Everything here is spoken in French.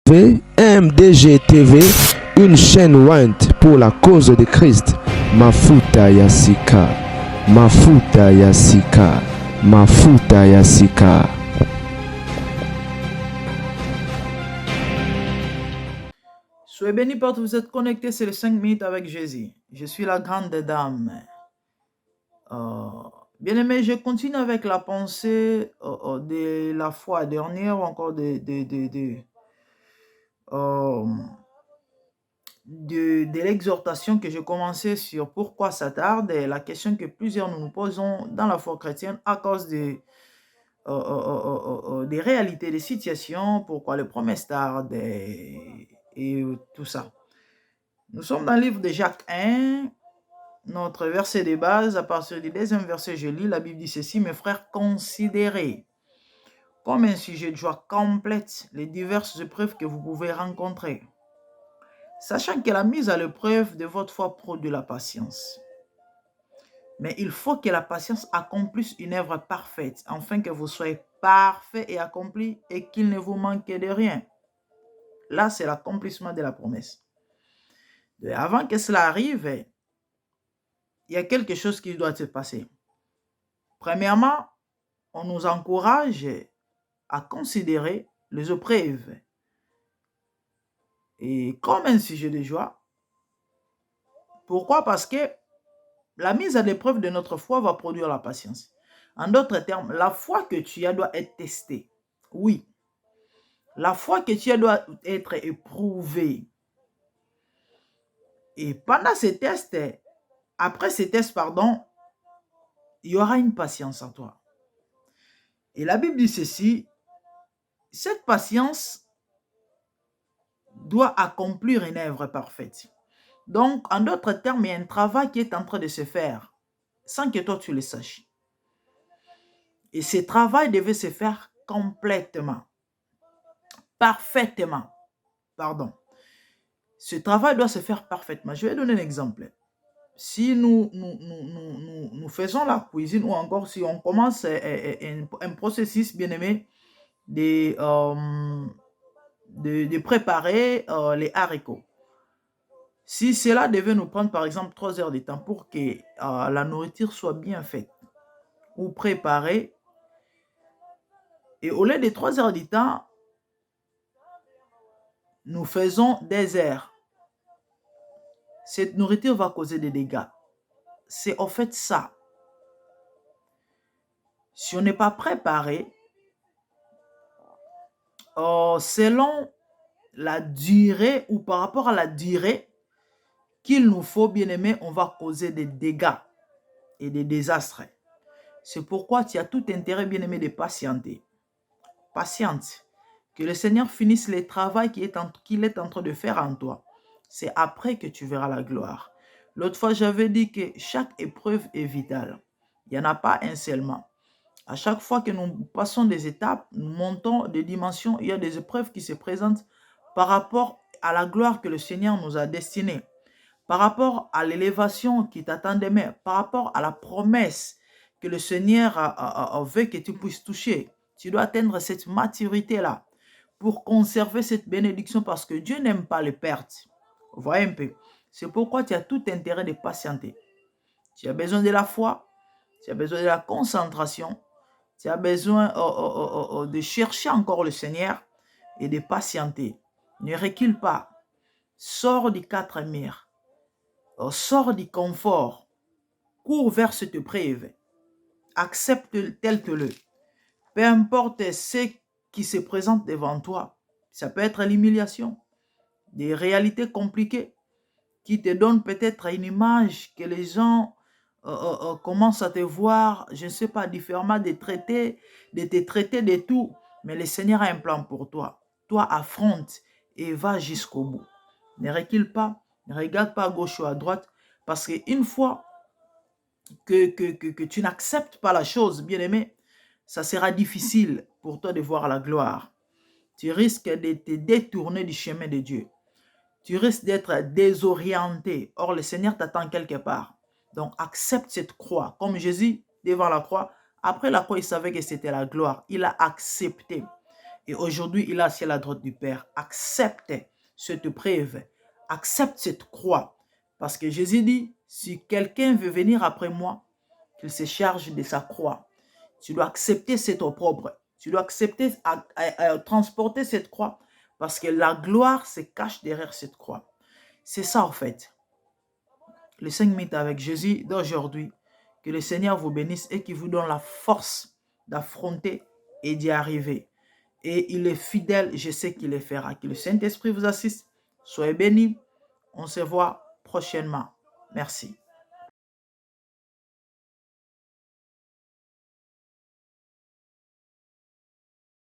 MDG TV, une chaîne Went pour la cause de Christ. Mafuta Yasika, Mafuta Yasika, Mafuta Yasika. Soyez bénis partout, vous êtes connectés, c'est les 5 minutes avec Jésus. Je suis la grande dame. Bien-aimé, je continue avec la pensée de la fois dernière, ou encore de l'exhortation que j'ai commencé sur pourquoi ça tarde, et la question que plusieurs nous posons dans la foi chrétienne à cause des réalités, des situations, pourquoi les promesses tardent et tout ça. Nous sommes dans le livre de Jacques 1, notre verset de base, à partir du deuxième verset, je lis, la Bible dit ceci: mes frères, considérez comme un sujet de joie complète les diverses épreuves que vous pouvez rencontrer, sachant que la mise à l'épreuve de votre foi produit la patience. Mais il faut que la patience accomplisse une œuvre parfaite, afin que vous soyez parfaits et accomplis et qu'il ne vous manque de rien. Là, c'est l'accomplissement de la promesse. Et avant que cela arrive, il y a quelque chose qui doit se passer. Premièrement, on nous encourage à considérer les épreuves et comme un sujet de joie. Pourquoi? Parce que la mise à l'épreuve de notre foi va produire la patience. En d'autres termes, la foi que tu as doit être testée. Oui, la foi que tu as doit être éprouvée. Et pendant ces tests, après ces tests, il y aura une patience en toi. Et la Bible dit ceci: cette patience doit accomplir une œuvre parfaite. Donc, en d'autres termes, il y a un travail qui est en train de se faire sans que toi tu le saches. Et ce travail devait se faire complètement, parfaitement. Ce travail doit se faire parfaitement. Je vais donner un exemple. Si nous faisons la cuisine, ou encore si on commence un processus, bien aimé, de préparer les haricots. Si cela devait nous prendre par exemple 3 heures de temps pour que la nourriture soit bien faite ou préparée, et au lieu de 3 heures de temps, nous faisons des heures, cette nourriture va causer des dégâts. C'est en fait ça. Si on n'est pas préparé, selon la durée ou par rapport à la durée qu'il nous faut, bien aimé, on va causer des dégâts et des désastres. C'est pourquoi tu as tout intérêt, bien aimé, de patienter. Patiente. Que le Seigneur finisse le travail qu'il est en train de faire en toi. C'est après que tu verras la gloire. L'autre fois, j'avais dit que chaque épreuve est vitale. Il n'y en a pas un seulement. À chaque fois que nous passons des étapes, nous montons des dimensions, il y a des épreuves qui se présentent par rapport à la gloire que le Seigneur nous a destinée, par rapport à l'élévation qui t'attend demain, par rapport à la promesse que le Seigneur veut que tu puisses toucher. Tu dois atteindre cette maturité-là pour conserver cette bénédiction, parce que Dieu n'aime pas les pertes. Vous voyez un peu. C'est pourquoi tu as tout intérêt de patienter. Tu as besoin de la foi, tu as besoin de la concentration, tu as besoin de chercher encore le Seigneur et de patienter. Ne recule pas. Sors du 4 murs. Sors du confort. Cours vers cette épreuve. Accepte tel que le. Peu importe ce qui se présente devant toi. Ça peut être l'humiliation, des réalités compliquées qui te donnent peut-être une image que les gens commencent à te voir, je ne sais pas, différemment, de te traiter de tout. Mais le Seigneur a un plan pour toi. Toi, affronte et va jusqu'au bout. Ne recule pas, ne regarde pas à gauche ou à droite, parce qu'une fois que tu n'acceptes pas la chose, bien aimé, ça sera difficile pour toi de voir la gloire. Tu risques de te détourner du chemin de Dieu. Tu risques d'être désorienté. Or, le Seigneur t'attend quelque part. Donc, accepte cette croix. Comme Jésus, devant la croix, après la croix, il savait que c'était la gloire. Il a accepté. Et aujourd'hui, il est assis à la droite du Père. Accepte cette épreuve. Accepte cette croix. Parce que Jésus dit, si quelqu'un veut venir après moi, qu'il se charge de sa croix. Tu dois accepter cette opprobre. Tu dois accepter à transporter cette croix. Parce que la gloire se cache derrière cette croix. C'est ça en fait. Les 5 minutes avec Jésus d'aujourd'hui. Que le Seigneur vous bénisse et qu'il vous donne la force d'affronter et d'y arriver. Et il est fidèle, je sais qu'il le fera. Que le Saint-Esprit vous assiste. Soyez bénis. On se voit prochainement. Merci.